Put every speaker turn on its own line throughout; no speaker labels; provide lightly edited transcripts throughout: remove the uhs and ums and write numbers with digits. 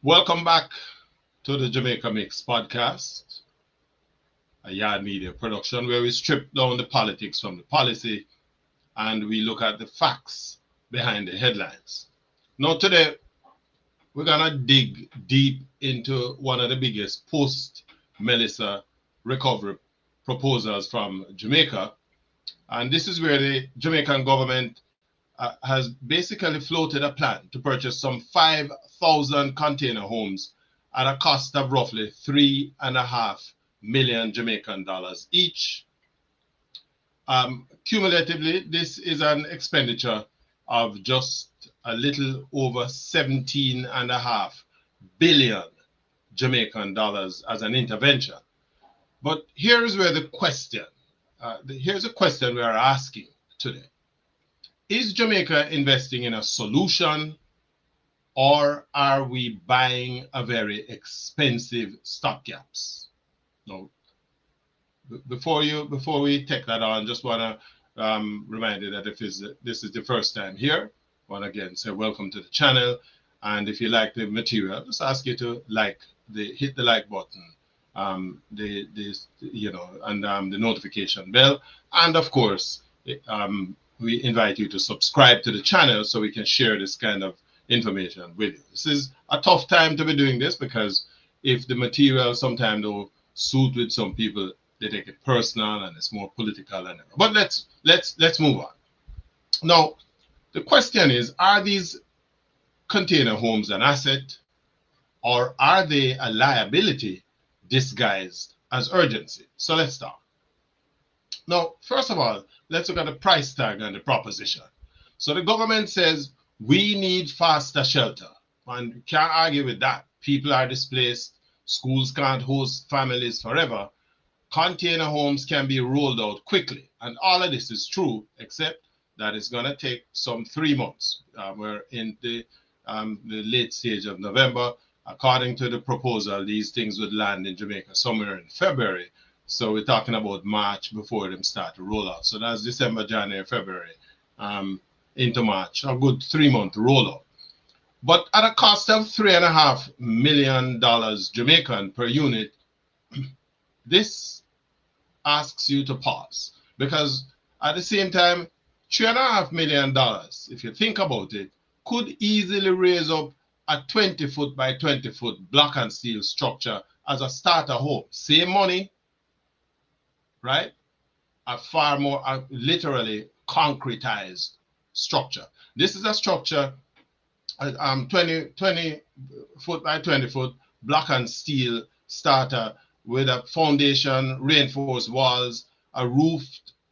Welcome back to the Jamaica Mix podcast, a Yard Media production where we strip down the politics from the policy and we look at the facts behind the headlines. Now, today we're gonna dig deep into one of the biggest post Melissa recovery proposals from Jamaica, and this is where the Jamaican government has basically floated a plan to purchase some 5,000 container homes at a cost of roughly 3.5 million Jamaican dollars each. Cumulatively, this is an expenditure of just a little over 17.5 billion Jamaican dollars as an intervention. But here's where here's a question we are asking today. Is Jamaica investing in a solution, or are we buying a very expensive stopgaps? Now, before we take that on, just want to remind you that if this is the first time here, I want to again say welcome to the channel. And if you like the material, just ask you to hit the like button, the notification bell, and of course, we invite you to subscribe to the channel so we can share this kind of information with you. This is a tough time to be doing this because if the material sometimes don't suit with some people, they take it personal and it's more political and everything. But let's move on. Now, the question is, are these container homes an asset, or are they a liability disguised as urgency? So let's start. Now, first of all, let's look at the price tag and the proposition. So the government says we need faster shelter, and you can't argue with that. People are displaced, schools can't host families forever. Container homes can be rolled out quickly, and all of this is true, except that it's going to take some 3 months. We're in the late stage of November. According to the proposal, these things would land in Jamaica somewhere in February. So we're talking about March before them start to roll out. So that's December, January, February, into March, a good 3-month rollout. But at a cost of $3.5 million Jamaican per unit, this asks you to pause. Because at the same time, $3.5 million, if you think about it, could easily raise up a 20-foot by 20-foot block and steel structure as a starter home. Same money, right? A far more literally concretized structure. This is a structure, 20 foot by 20 foot block and steel starter with a foundation, reinforced walls, a roof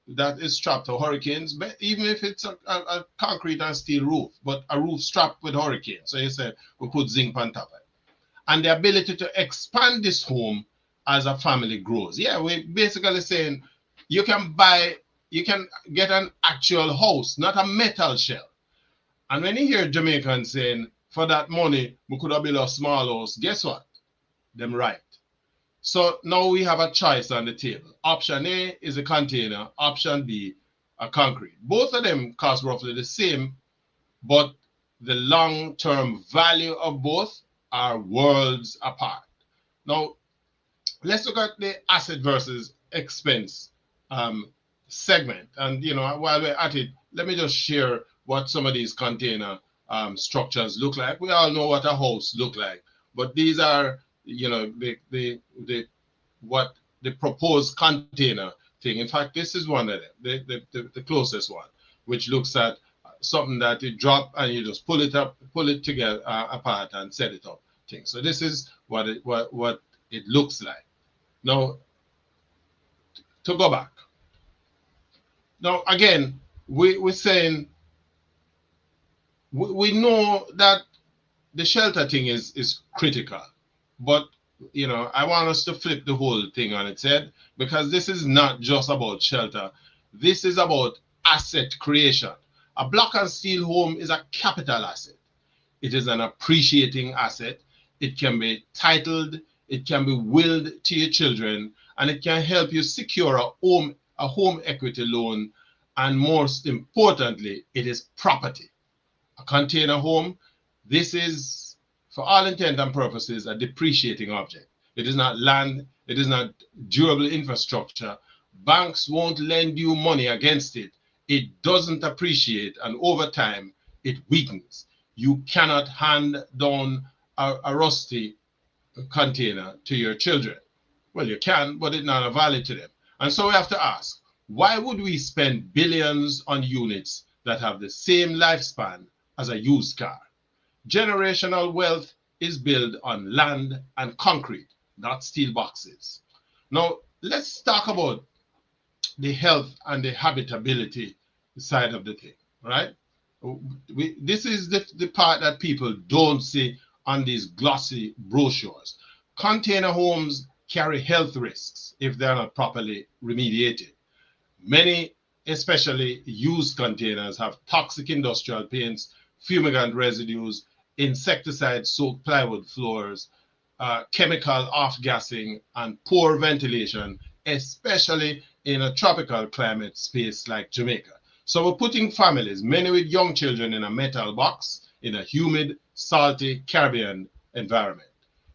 that is strapped to hurricanes, but even if it's a concrete and steel roof, but a roof strapped with hurricane. So you say we put zinc on top of it. And the ability to expand this home as a family grows. Yeah, we're basically saying you can get an actual house, not a metal shell. And when you hear Jamaicans saying, for that money, we could have built a small house, guess what? Them right. So now we have a choice on the table. Option A is a container, option B, a concrete. Both of them cost roughly the same, but the long-term value of both are worlds apart. Now, let's look at the asset versus expense segment. And, while we're at it, let me just share what some of these container structures look like. We all know what a house look like, but these are, what the proposed container thing. In fact, this is one of them, the closest one, which looks at something that you drop and you just pull it together apart and set it up thing. So this is what it looks like. Now, to go back. Now, again, we're saying we know that the shelter thing is critical, but I want us to flip the whole thing on its head, because this is not just about shelter. This is about asset creation. A block and steel home is a capital asset. It is an appreciating asset. It can be titled, it can be willed to your children, and it can help you secure a home equity loan. And most importantly, it is property. A container home, this is for all intent and purposes, a depreciating object. It is not land, it is not durable infrastructure. Banks won't lend you money against it. It doesn't appreciate, and over time, it weakens. You cannot hand down a rusty container to your children. Well, you can, but it's not a value to them. And so we have to ask, why would we spend billions on units that have the same lifespan as a used car? Generational wealth is built on land and concrete, not steel boxes. Now, let's talk about the health and the habitability side of the thing, right? This is the part that people don't see on these glossy brochures. Container homes carry health risks if they're not properly remediated. Many, especially used containers, have toxic industrial paints, fumigant residues, insecticide-soaked plywood floors, chemical off-gassing, and poor ventilation, especially in a tropical climate space like Jamaica. So we're putting families, many with young children, in a metal box in a humid, salty Caribbean environment.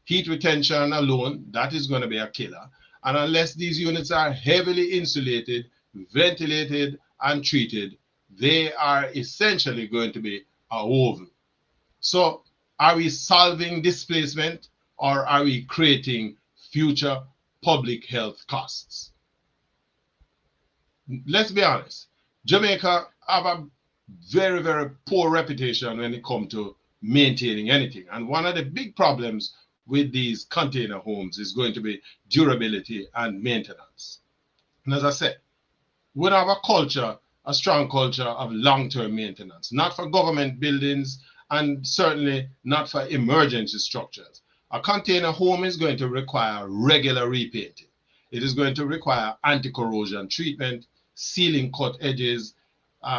Heat retention alone, that is going to be a killer. And unless these units are heavily insulated, ventilated, and treated, they are essentially going to be a oven. So are we solving displacement, or are we creating future public health costs? Let's be honest. Jamaica have a very, very poor reputation when it comes to maintaining anything. And one of the big problems with these container homes is going to be durability and maintenance. And as I said, we have a culture, a strong culture of long-term maintenance, not for government buildings and certainly not for emergency structures. A container home is going to require regular repainting. It is going to require anti-corrosion treatment, sealing cut edges,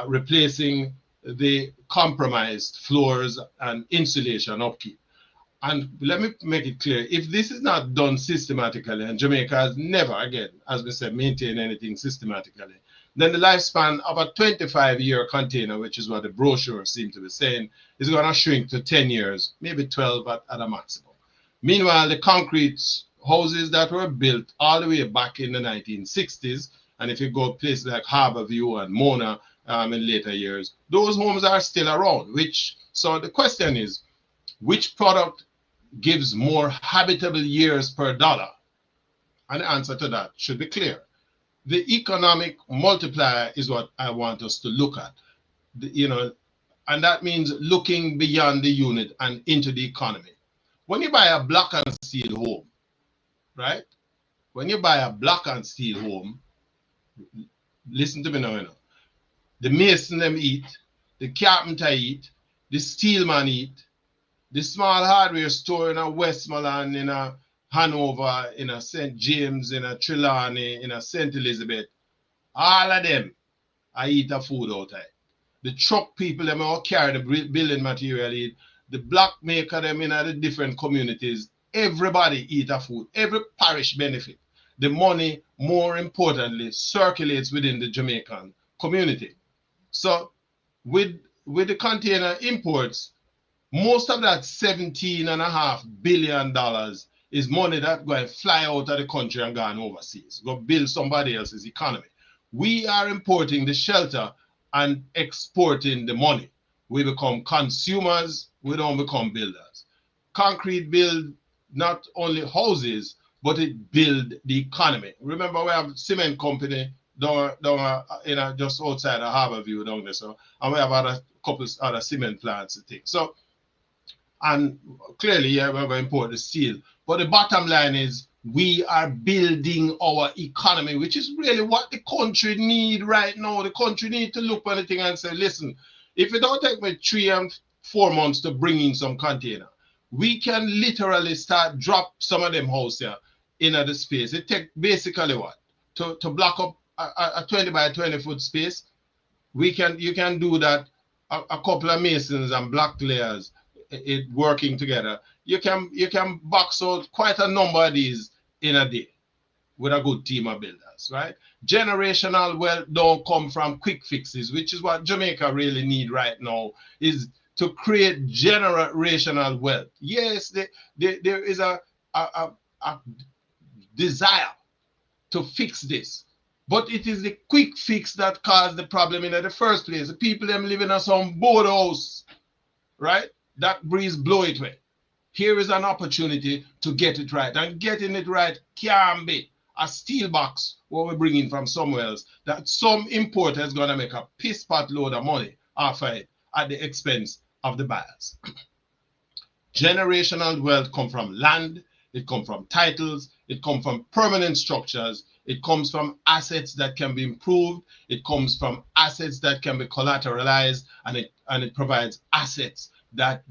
replacing the compromised floors, and insulation upkeep. And let me make it clear, if this is not done systematically, and Jamaica has never, again, as we said, maintained anything systematically, then the lifespan of a 25-year container, which is what the brochure seems to be saying, is going to shrink to 10 years, maybe 12 at a maximum. Meanwhile, the concrete houses that were built all the way back in the 1960s, and if you go to places like Harborview and Mona in later years, those homes are still around. So the question is, which product gives more habitable years per dollar? And the answer to that should be clear. The economic multiplier is what I want us to look at. And that means looking beyond the unit and into the economy. When you buy a block and steel home, right? When you buy a block and steel home, listen to me now, the mason them eat, the carpenter eat, the steelman eat, the small hardware store in a Westmoreland, in a Hanover, in a St. James, in a Trelawney, in a St. Elizabeth, all of them, I eat a food out there. The truck people, them all carry the building material eat. The block maker, them in the different communities, everybody eat a food. Every parish benefit. The money, more importantly, circulates within the Jamaican community. So with the container imports, most of that $17.5 billion is money that going to fly out of the country and gone overseas, go build somebody else's economy. We are importing the shelter and exporting the money. We become consumers, we don't become builders. Concrete build not only houses, but it build the economy. Remember, we have cement company down just outside of Harborview down there, so, and we have a couple other cement plants and things. So, and clearly, yeah, we're going to import the steel. But the bottom line is we are building our economy, which is really what the country need right now. The country need to look at the thing and say, listen, if it don't take me 3 and 4 months to bring in some container, we can literally start drop some of them house here in the space. It take basically what? To block up a 20 by 20 foot space. You can do that, a couple of masons and block layers working together. You can box out quite a number of these in a day with a good team of builders, right? Generational wealth don't come from quick fixes, which is what Jamaica really need right now, is to create generational wealth. Yes, there is a desire to fix this. But it is the quick fix that caused the problem in the first place. The people them living in some board house, right? That breeze blow it away. Here is an opportunity to get it right. And getting it right can be a steel box what we're bringing from somewhere else that some importer is going to make a piss pot load of money off of it at the expense of the buyers. Generational wealth come from land, it comes from titles, it comes from permanent structures, it comes from assets that can be improved, it comes from assets that can be collateralized, and it provides assets that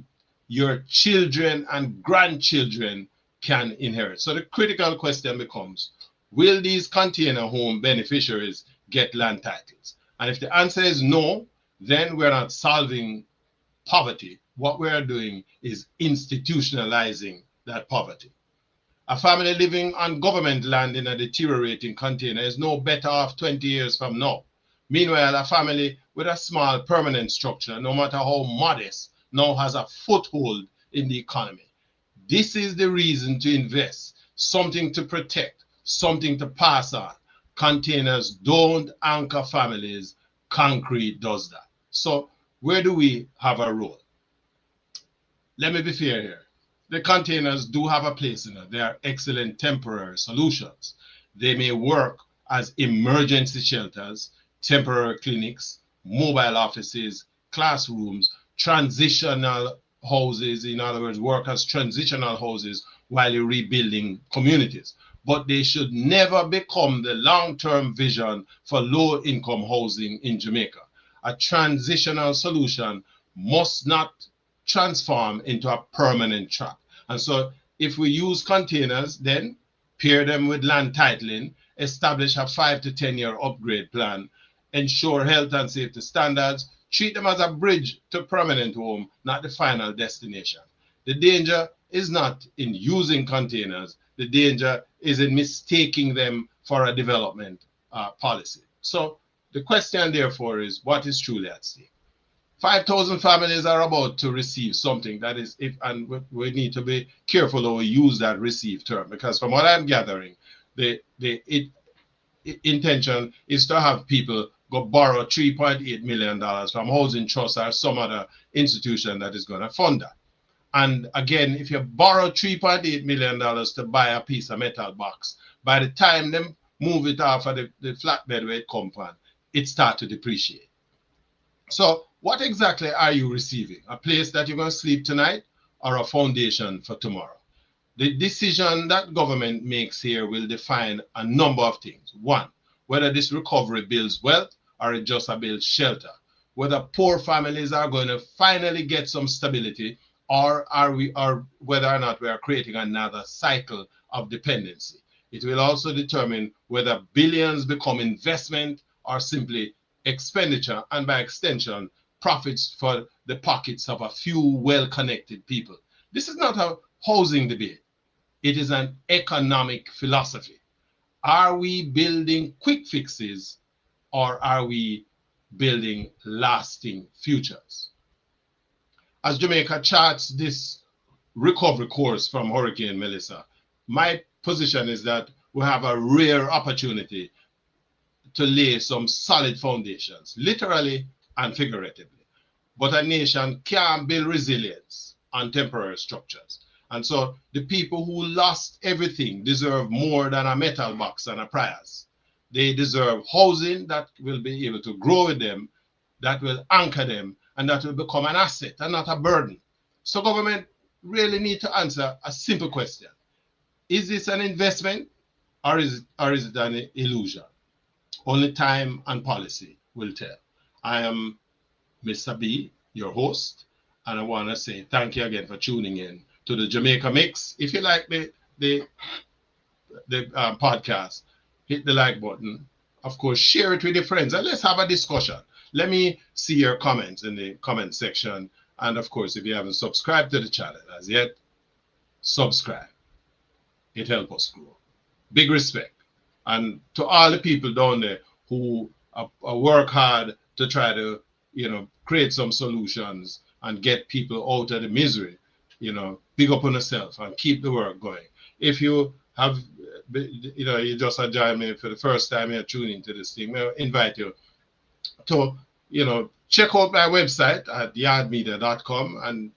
your children and grandchildren can inherit. So the critical question becomes, will these container home beneficiaries get land titles? And if the answer is no, then we're not solving poverty. What we are doing is institutionalizing that poverty. A family living on government land in a deteriorating container is no better off 20 years from now. Meanwhile, a family with a small permanent structure, no matter how modest, now has a foothold in the economy. This is the reason to invest, something to protect, something to pass on. Containers don't anchor families, concrete does that. So where do we have a role? Let me be fair here. The containers do have a place in it. They are excellent temporary solutions. They may work as emergency shelters, temporary clinics, mobile offices, classrooms, transitional houses, in other words, work as transitional houses while you're rebuilding communities. But they should never become the long-term vision for low-income housing in Jamaica. A transitional solution must not transform into a permanent trap. And so if we use containers, then pair them with land titling, establish a 5 to 10 year upgrade plan, ensure health and safety standards, treat them as a bridge to permanent home, not the final destination. The danger is not in using containers. The danger is in mistaking them for a development policy. So the question, therefore, is what is truly at stake? 5,000 families are about to receive something that is, if, and we need to be careful how we use that receive term, because from what I'm gathering, the intention is to have people go borrow $3.8 million from Housing Trust or some other institution that is going to fund that. And again, if you borrow $3.8 million to buy a piece of metal box, by the time they move it off of the flatbed where it comes from, it starts to depreciate. So what exactly are you receiving? A place that you're going to sleep tonight or a foundation for tomorrow? The decision that government makes here will define a number of things. One, whether this recovery builds wealth or it just builds shelter. Whether poor families are going to finally get some stability, or whether or not we are creating another cycle of dependency. It will also determine whether billions become investment or simply expenditure, and by extension, profits for the pockets of a few well-connected people. This is not a housing debate. It is an economic philosophy. Are we building quick fixes, or are we building lasting futures? As Jamaica charts this recovery course from Hurricane Melissa, my position is that we have a rare opportunity to lay some solid foundations, literally and figuratively. But a nation can't build resilience on temporary structures. And so the people who lost everything deserve more than a metal box and a prize. They deserve housing that will be able to grow with them, that will anchor them, and that will become an asset and not a burden. So government really need to answer a simple question. Is this an investment, or is it an illusion? Only time and policy will tell. I am Mr. B, your host, and I want to say thank you again for tuning in to the Jamaica Mix. If you like the podcast, hit the like button. Of course, share it with your friends, and let's have a discussion. Let me see your comments in the comment section. And of course, if you haven't subscribed to the channel as yet, subscribe. It helps us grow. Big respect. And to all the people down there who work hard to try to, create some solutions and get people out of the misery, big up on yourself and keep the work going. If you have, you just join me for the first time you're tuning into this thing, I invite you to, check out my website at yardmedia.com and,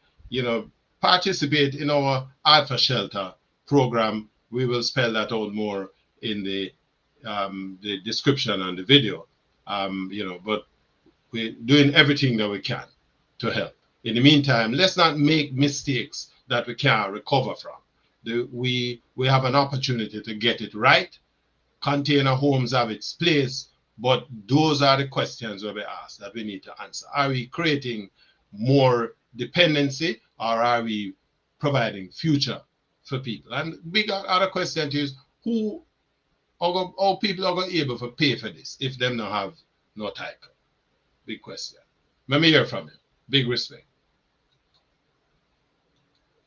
participate in our Alpha Shelter program. We will spell that out more in the description and the video. But we're doing everything that we can to help. In the meantime, let's not make mistakes that we can't recover from. We have an opportunity to get it right. Container homes have its place, but those are the questions that we ask that we need to answer. Are we creating more dependency, or are we providing future for people? And big other question is, how people are going to be able to pay for this if them not have no title? Big question. Let me hear from you. Big respect.